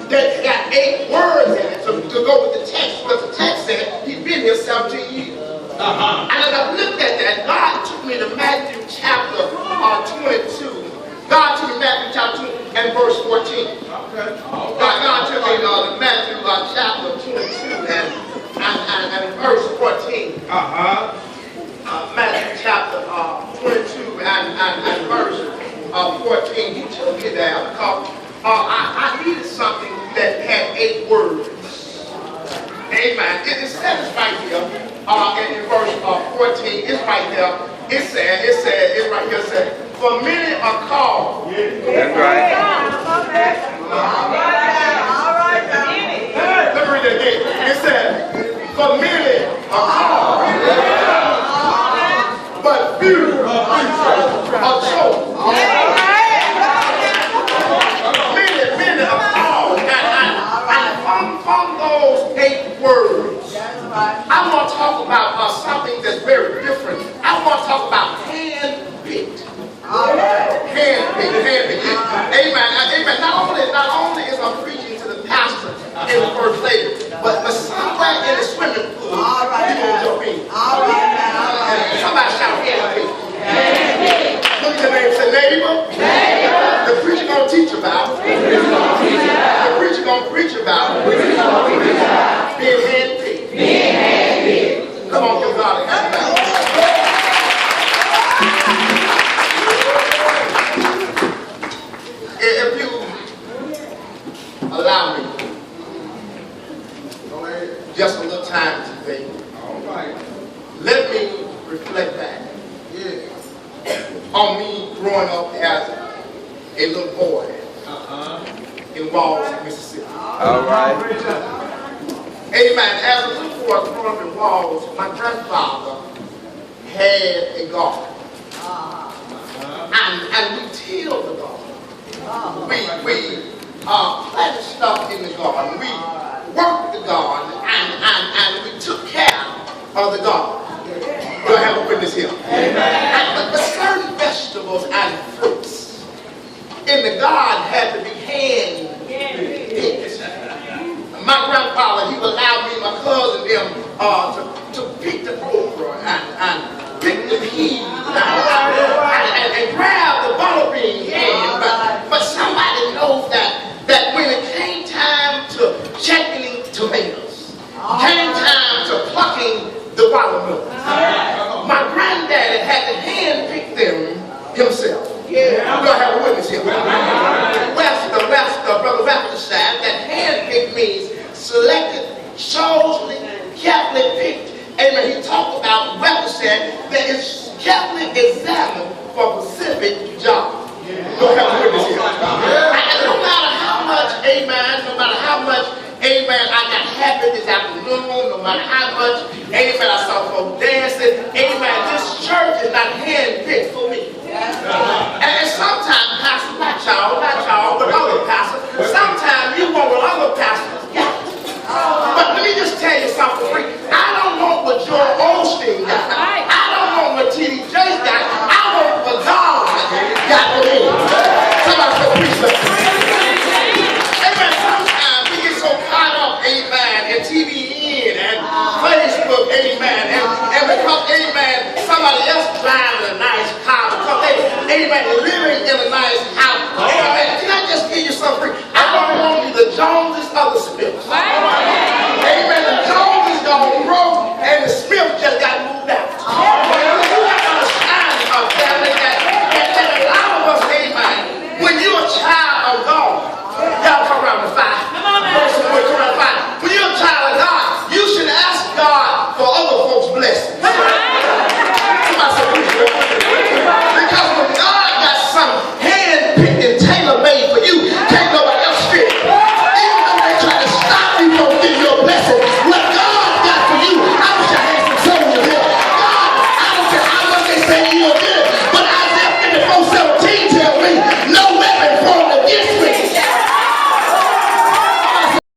that got 8 words in it to go with the text, because the text said he'd been here 17 years. And as I looked at that, God took me to Matthew chapter 22. God took me to Matthew chapter 2 and verse 14. God took me to Matthew chapter 22 and verse 14. Matthew chapter 22 and verse 14. He took me there because I needed something that had 8 words. Amen. It says right here in verse 14. It's right there. It right here. It says, for many are called. That's right. All right. Let me read that again. It says, for many are called, but few are chosen. Many are called. And from those 8 words, I want to talk about something that's very different. I want to talk about hand-picked. Hand-picked. Amen. Not only is I'm preaching to the pastor in the first lady, but somewhere in the swimming pool, you're going to jump in. Somebody shout hand-picked. Look at your neighbor and say, neighbor, the preacher going to teach about. The preacher going to preach about being hand-picked. Come on, give God a hand clap. If you allow me just a little time today, let me reflect back on me growing up as a little boy in Walls, Mississippi. All right. Amen. As a little boy growing up in Walls, my grandfather had a garden. And we tilled the garden. We planted stuff in the garden. We worked the garden and we took care of the garden. Do I have a witness here? Amen. But certain vegetables and fruits in the garden had to be hand-picked. My grandfather, he would allow me and my cousin them to pick the okra and pick the peas and grab the butter bean hand. But somebody knows that when it came time to checking tomatoes, came time to plucking the watermelon, my granddaddy had to hand pick them himself. Do I have a witness here? Brother Webster said that hand picked means selected, chosen, carefully picked. Amen. He talked about, Webster said that it's carefully examined for specific job. Do I have a witness here? And no matter how much, amen, I got happy this afternoon, no matter how much, amen, I